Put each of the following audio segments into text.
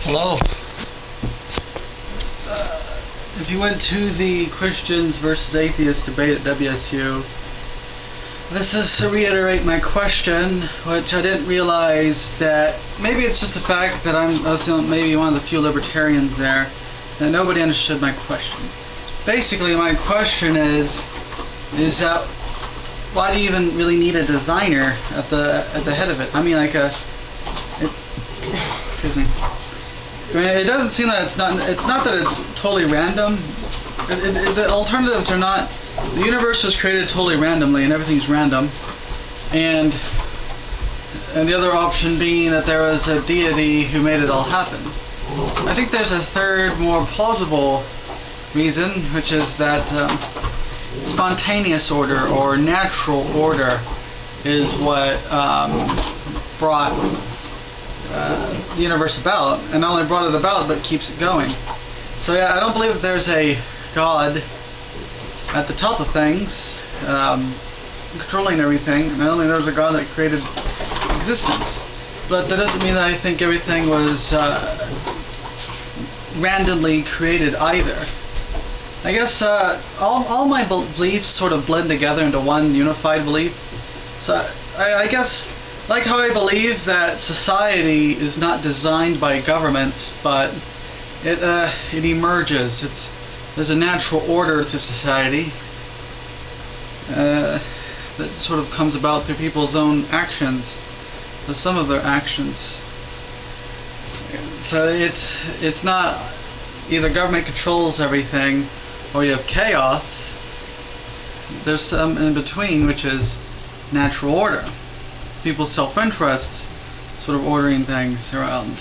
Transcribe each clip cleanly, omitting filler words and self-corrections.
Hello. If you went to the Christians versus atheists debate at WSU, this is to reiterate my question, which I didn't realize that maybe it's just the fact that I was maybe one of the few libertarians there, that nobody understood my question. Basically, my question is that why do you even really need a designer at the head of it? I mean, like excuse me. I mean, it doesn't seem that it's not that it's totally random. The alternatives are not. The universe was created totally randomly, and everything's random. And the other option being that there was a deity who made it all happen. I think there's a third, more plausible reason, which is that spontaneous order or natural order is what brought the universe about, and not only brought it about, but keeps it going. So yeah, I don't believe that there's a God at the top of things, controlling everything, and I don't think there's a God that created existence. But that doesn't mean that I think everything was randomly created either. I guess all my beliefs sort of blend together into one unified belief. So I guess, like how I believe that society is not designed by governments, but it emerges. There's a natural order to society that sort of comes about through people's own actions, the sum of their actions. So it's not either government controls everything or you have chaos. There's some in between, which is natural order. People's self-interests sort of ordering things around,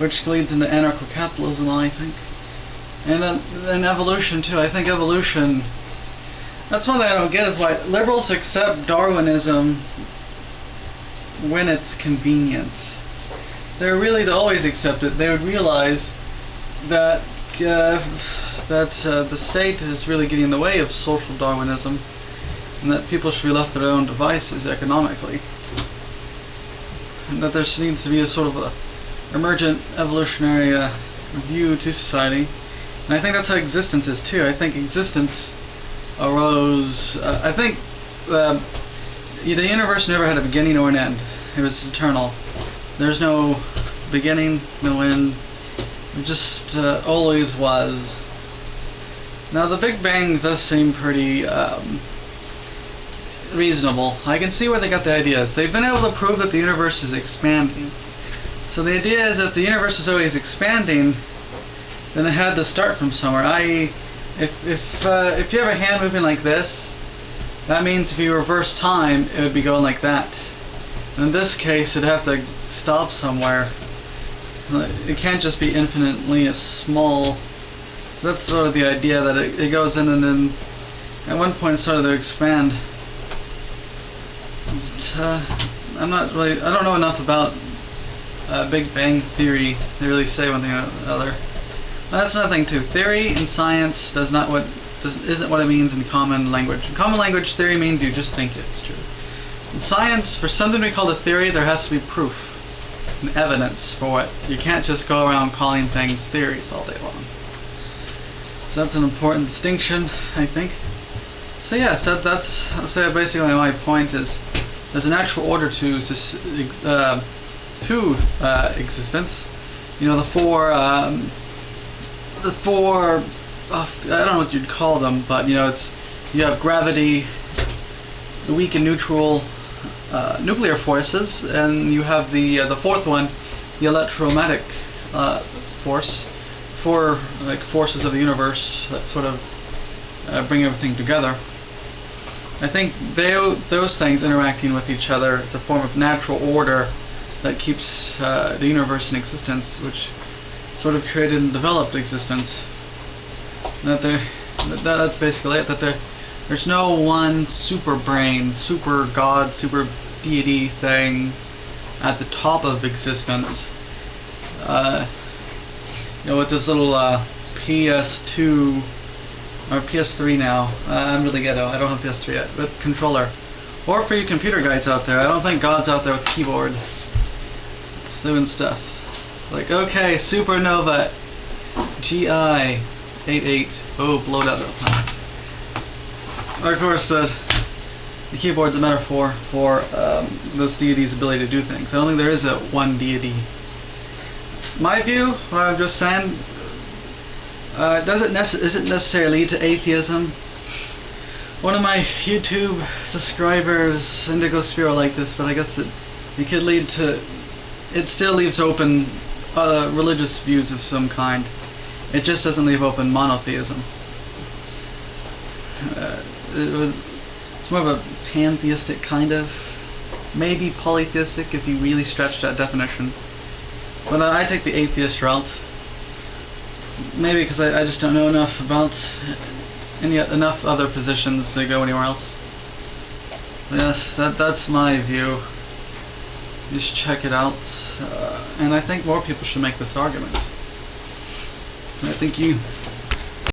which leads into anarcho-capitalism, I think. And then evolution too. I think evolution, that's one thing I don't get, is why liberals accept Darwinism when it's convenient. They're really to always accept it. They would realize that the state is really getting in the way of social Darwinism, and that people should be left to their own devices economically, and that there needs to be a sort of a emergent evolutionary view to society. And I think that's how existence is too. I think existence arose. I think the universe never had a beginning or an end. It was eternal. There's no beginning, no end. It just always was. Now the Big Bang does seem pretty reasonable. I can see where they got the ideas. They've been able to prove that the universe is expanding. So the idea is that the universe is always expanding, then it had to start from somewhere. If you have a hand moving like this, that means if you reverse time, it would be going like that. In this case, it'd have to stop somewhere. It can't just be infinitely small. So that's sort of the idea, that it goes in and then at one point it started to expand. I don't know enough about Big Bang Theory to really say one thing or another. That's nothing too. Theory in science isn't what it means in common language. In common language, theory means you just think it's true. In science, for something to be called a theory, there has to be proof and evidence for it. You can't just go around calling things theories all day long. So that's an important distinction, I think. So yes, that's basically my point is there's a natural order to existence. You know, the four I don't know what you'd call them, but you know, you have gravity, the weak and neutral nuclear forces, and you have the fourth one, the electromagnetic force, four like forces of the universe that sort of bring everything together. I think those things interacting with each other is a form of natural order that keeps the universe in existence, which sort of created and developed existence. That's basically it. That there's no one super brain, super god, super deity thing at the top of existence. You know, with this little PS2 or PS3 now. I'm really ghetto. I don't have PS3 yet, with controller. Or for you computer guys out there, I don't think God's out there with keyboard. Just doing stuff. Like, okay, supernova, GI 88. Oh, blowed out the planet. Of course, the keyboard's a metaphor for this deity's ability to do things. I don't think there is a one deity. My view, what I'm just saying, isn't necessarily lead to atheism. One of my YouTube subscribers, Indigo Spiro, like this, but I guess it could lead to. It still leaves open religious views of some kind. It just doesn't leave open monotheism. It's more of a pantheistic kind of, maybe polytheistic if you really stretch that definition. But I take the atheist route. Maybe because I just don't know enough about enough other positions to go anywhere else. Yes, that's my view. Just check it out, and I think more people should make this argument. I think you